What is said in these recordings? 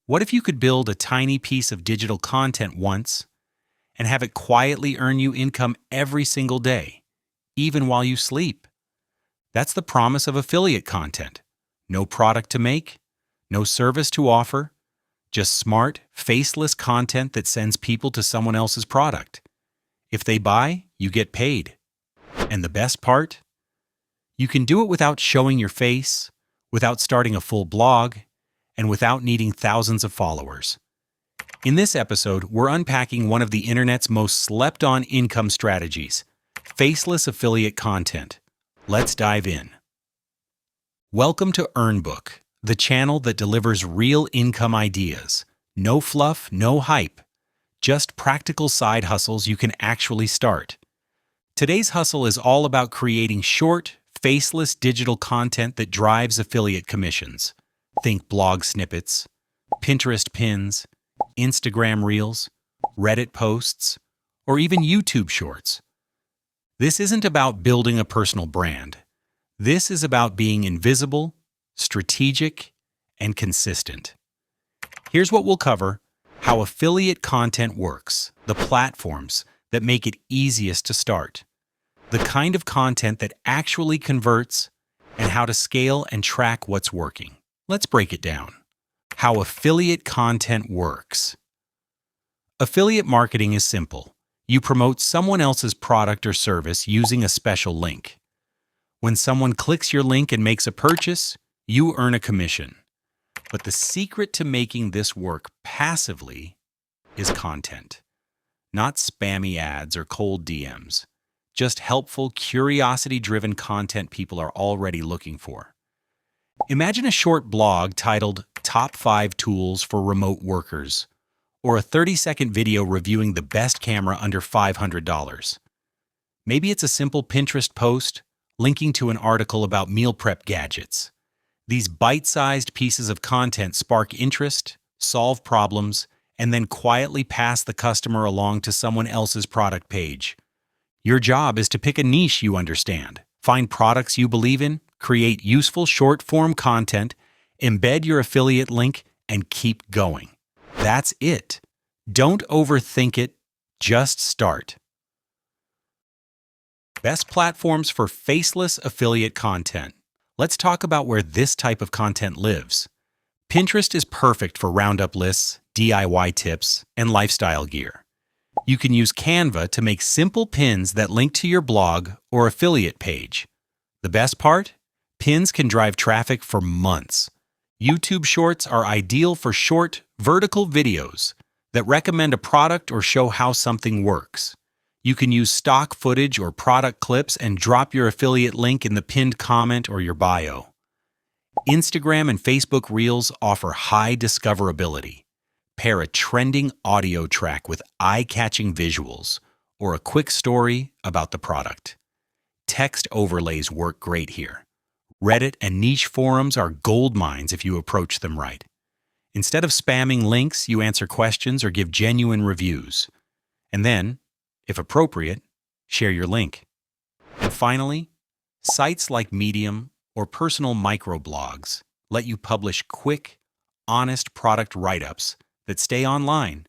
What if you could build a tiny piece of digital content once and have it quietly earn you income every single day, even while you sleep? That's the promise of affiliate content. No product to make, no service to offer, just smart, faceless content that sends people to someone else's product. If they buy, you get paid. And the best part? You can do it without showing your face, without starting a full blog, and without needing thousands of followers. In this episode, we're unpacking one of the internet's most slept-on income strategies, faceless affiliate content. Let's dive in. Welcome to EarnBook, the channel that delivers real income ideas. No fluff, no hype. Just practical side hustles you can actually start. Today's hustle is all about creating short, faceless digital content that drives affiliate commissions. Think blog snippets, Pinterest pins, Instagram reels, Reddit posts, or even YouTube shorts. This isn't about building a personal brand. This is about being invisible, strategic, and consistent. Here's what we'll cover: how affiliate content works, the platforms that make it easiest to start, the kind of content that actually converts, and how to scale and track what's working. Let's break it down. How affiliate content works. Affiliate marketing is simple. You promote someone else's product or service using a special link. When someone clicks your link and makes a purchase, you earn a commission. But the secret to making this work passively is content. Not spammy ads or cold DMs. Just helpful, curiosity-driven content people are already looking for. Imagine a short blog titled Top 5 Tools for Remote Workers, or a 30-second video reviewing the best camera under $500. Maybe it's a simple Pinterest post linking to an article about meal prep gadgets. These bite-sized pieces of content spark interest, solve problems, and then quietly pass the customer along to someone else's product page. Your job is to pick a niche you understand, find products you believe in, create useful short-form content, embed your affiliate link, and keep going. That's it. Don't overthink it, just start. Best platforms for faceless affiliate content. Let's talk about where this type of content lives. Pinterest is perfect for roundup lists, DIY tips, and lifestyle gear. You can use Canva to make simple pins that link to your blog or affiliate page. The best part? Pins can drive traffic for months. YouTube Shorts are ideal for short, vertical videos that recommend a product or show how something works. You can use stock footage or product clips and drop your affiliate link in the pinned comment or your bio. Instagram and Facebook Reels offer high discoverability. Pair a trending audio track with eye-catching visuals or a quick story about the product. Text overlays work great here. Reddit and niche forums are gold mines if you approach them right. Instead of spamming links, you answer questions or give genuine reviews. And then, if appropriate, share your link. And finally, sites like Medium or personal microblogs let you publish quick, honest product write-ups that stay online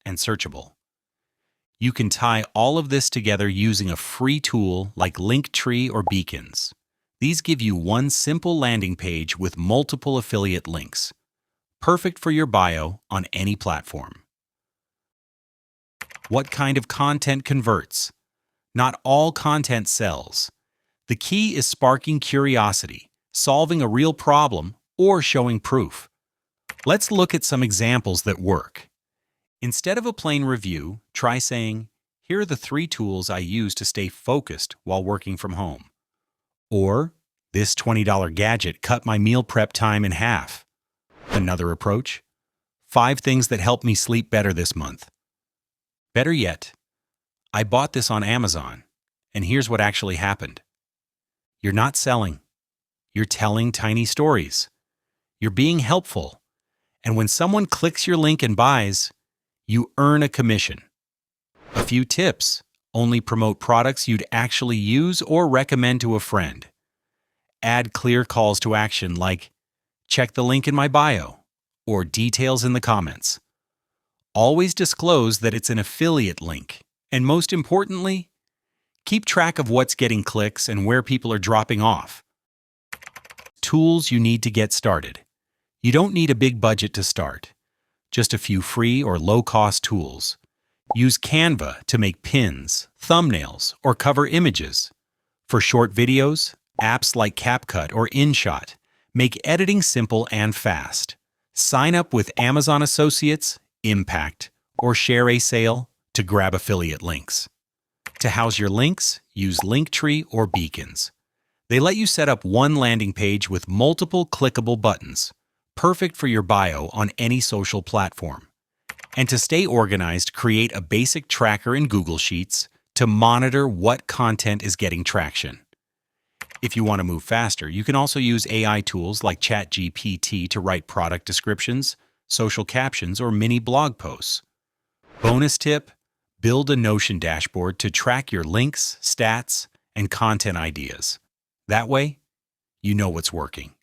and searchable. You can tie all of this together using a free tool like Linktree or Beacons. These give you one simple landing page with multiple affiliate links, perfect for your bio on any platform. What kind of content converts? Not all content sells. The key is sparking curiosity, solving a real problem, or showing proof. Let's look at some examples that work. Instead of a plain review, try saying, "Here are the 3 tools I use to stay focused while working from home." Or, "This $20 gadget cut my meal prep time in half." Another approach, "5 things that helped me sleep better this month." Better yet, "I bought this on Amazon, and here's what actually happened." You're not selling. You're telling tiny stories. You're being helpful. And when someone clicks your link and buys, you earn a commission. A few tips: only promote products you'd actually use or recommend to a friend. Add clear calls to action like, "Check the link in my bio," or details in the comments. Always disclose that it's an affiliate link. And most importantly, keep track of what's getting clicks and where people are dropping off. Tools you need to get started. You don't need a big budget to start. Just a few free or low-cost tools. Use Canva to make pins, thumbnails, or cover images. For short videos, apps like CapCut or InShot make editing simple and fast. Sign up with Amazon Associates, Impact, or Share a Sale to grab affiliate links. To house your links, use Linktree or Beacons. They let you set up one landing page with multiple clickable buttons, perfect for your bio on any social platform. And to stay organized, create a basic tracker in Google Sheets to monitor what content is getting traction. If you want to move faster, you can also use AI tools like ChatGPT to write product descriptions, social captions, or mini blog posts. Bonus tip: build a Notion dashboard to track your links, stats, and content ideas. That way, you know what's working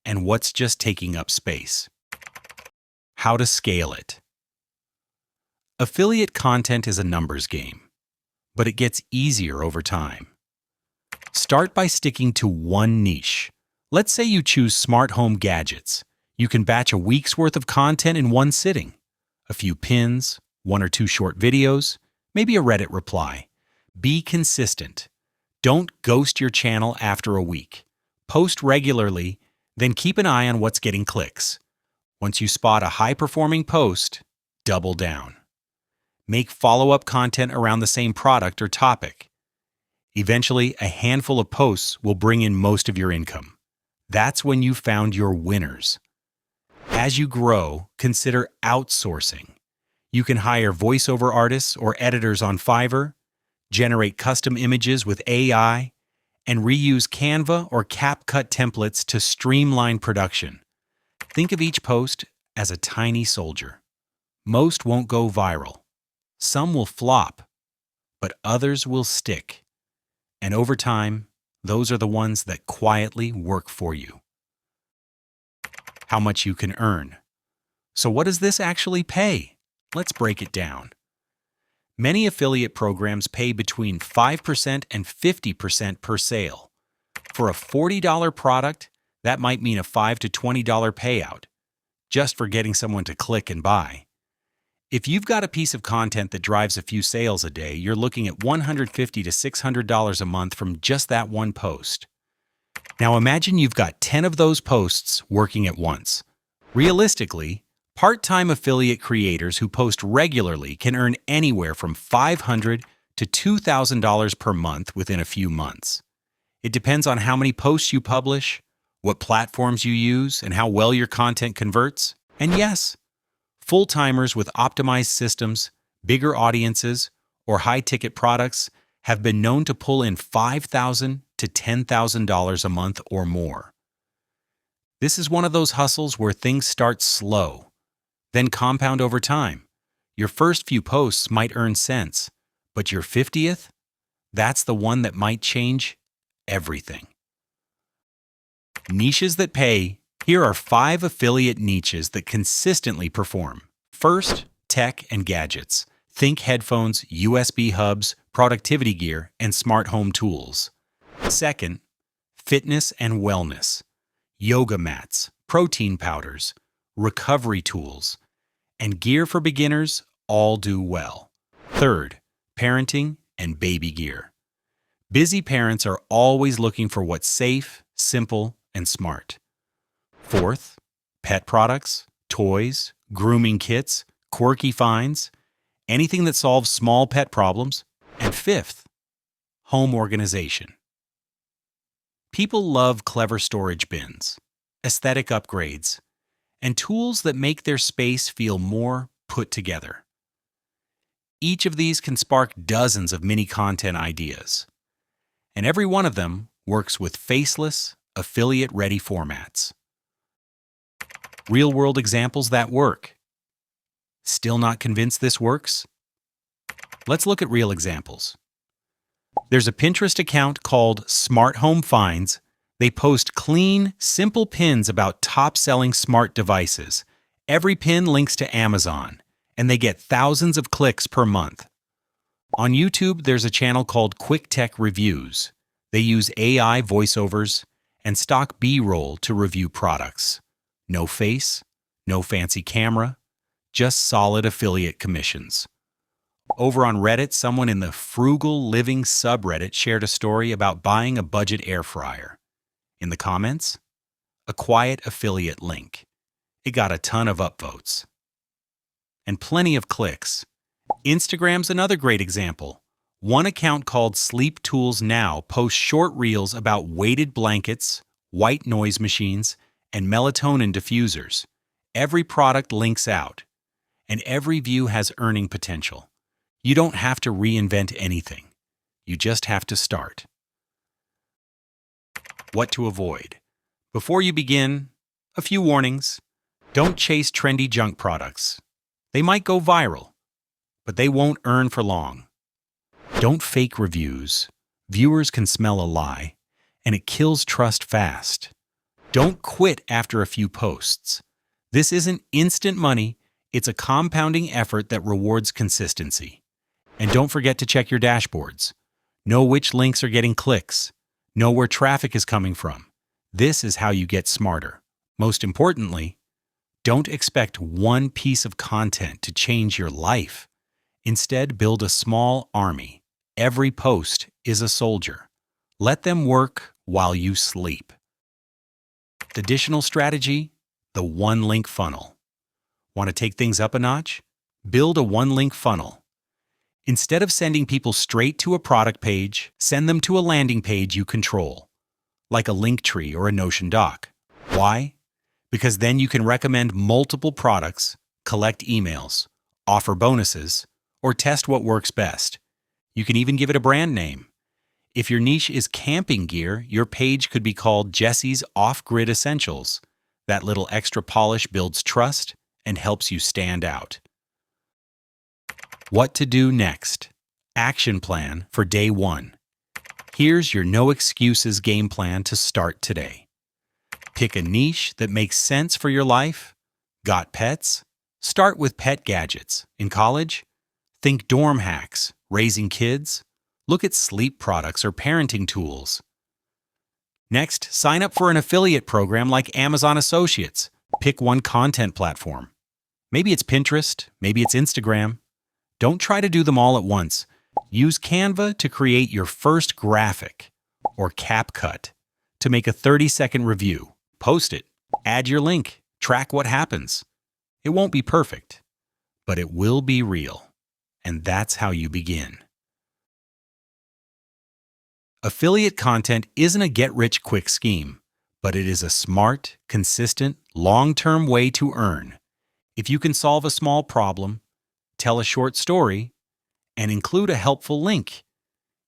and what's just taking up space. How to scale it. Affiliate content is a numbers game, but it gets easier over time. Start by sticking to one niche. Let's say you choose smart home gadgets. You can batch a week's worth of content in one sitting. A few pins, 1 or 2 short videos, maybe a Reddit reply. Be consistent. Don't ghost your channel after a week. Post regularly, then keep an eye on what's getting clicks. Once you spot a high-performing post, double down. Make follow-up content around the same product or topic. Eventually, a handful of posts will bring in most of your income. That's when you've found your winners. As you grow, consider outsourcing. You can hire voiceover artists or editors on Fiverr, generate custom images with AI, and reuse Canva or CapCut templates to streamline production. Think of each post as a tiny soldier. Most won't go viral. Some will flop, but others will stick. And over time, those are the ones that quietly work for you. How much you can earn. So what does this actually pay? Let's break it down. Many affiliate programs pay between 5% and 50% per sale. For a $40 product, that might mean a $5 to $20 payout, just for getting someone to click and buy. If you've got a piece of content that drives a few sales a day, you're looking at $150 to $600 a month from just that one post. Now imagine you've got 10 of those posts working at once. Realistically, part-time affiliate creators who post regularly can earn anywhere from $500 to $2,000 per month within a few months. It depends on how many posts you publish, what platforms you use, and how well your content converts. And yes, full-timers with optimized systems, bigger audiences, or high-ticket products have been known to pull in $5,000 to $10,000 a month or more. This is one of those hustles where things start slow, then compound over time. Your first few posts might earn cents, but your 50th, that's the one that might change everything. Niches that pay. Here are 5 affiliate niches that consistently perform. First, tech and gadgets. Think headphones, USB hubs, productivity gear, and smart home tools. Second, fitness and wellness. Yoga mats, protein powders, recovery tools, and gear for beginners all do well. Third, parenting and baby gear. Busy parents are always looking for what's safe, simple, and smart. Fourth, pet products, toys, grooming kits, quirky finds, anything that solves small pet problems. And fifth, home organization. People love clever storage bins, aesthetic upgrades, and tools that make their space feel more put together. Each of these can spark dozens of mini content ideas, and every one of them works with faceless, affiliate-ready formats. Real-world examples that work. Still not convinced this works? Let's look at real examples. There's a Pinterest account called Smart Home Finds. They post clean, simple pins about top-selling smart devices, Every pin links to Amazon, and they get thousands of clicks per month. On YouTube, there's a channel called Quick Tech Reviews. They use AI voiceovers and stock B-roll to review products. No face, no fancy camera, just solid affiliate commissions. Over on Reddit, someone in the Frugal Living subreddit shared a story about buying a budget air fryer. In the comments, a quiet affiliate link. It got a ton of upvotes. And plenty of clicks. Instagram's another great example. One account called Sleep Tools Now posts short reels about weighted blankets, white noise machines, and melatonin diffusers. Every product links out, and every view has earning potential. You don't have to reinvent anything. You just have to start. What to avoid? Before you begin, a few warnings. Don't chase trendy junk products. They might go viral, but they won't earn for long. Don't fake reviews. Viewers can smell a lie, and it kills trust fast. Don't quit after a few posts. This isn't instant money, it's a compounding effort that rewards consistency. And don't forget to check your dashboards. Know which links are getting clicks. Know where traffic is coming from. This is how you get smarter. Most importantly, don't expect one piece of content to change your life. Instead, build a small army. Every post is a soldier. Let them work while you sleep. Additional strategy, the one-link funnel. Want to take things up a notch? Build a one-link funnel. Instead of sending people straight to a product page, send them to a landing page you control, like a Linktree or a Notion doc. Why? Because then you can recommend multiple products, collect emails, offer bonuses, or test what works best. You can even give it a brand name. If your niche is camping gear, your page could be called Jesse's Off-Grid Essentials. That little extra polish builds trust and helps you stand out. What to do next? Action plan for day 1. Here's your no excuses game plan to start today. Pick a niche that makes sense for your life. Got pets? Start with pet gadgets. In college? Think dorm hacks, raising kids. Look at sleep products or parenting tools. Next, sign up for an affiliate program like Amazon Associates. Pick one content platform. Maybe it's Pinterest, maybe it's Instagram. Don't try to do them all at once. Use Canva to create your first graphic, or CapCut to make a 30-second review. Post it, add your link, track what happens. It won't be perfect, but it will be real. And that's how you begin. Affiliate content isn't a get-rich-quick scheme, but it is a smart, consistent, long-term way to earn. If you can solve a small problem, tell a short story, and include a helpful link,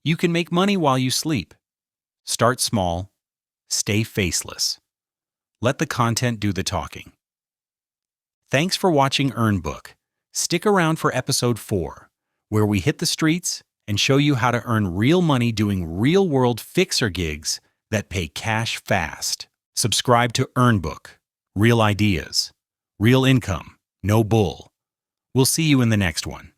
you can make money while you sleep. Start small, stay faceless. Let the content do the talking. Thanks for watching EarnBook. Stick around for episode 4, where we hit the streets and show you how to earn real money doing real-world fixer gigs that pay cash fast. Subscribe to EarnBook. Real ideas. Real income. No bull. We'll see you in the next one.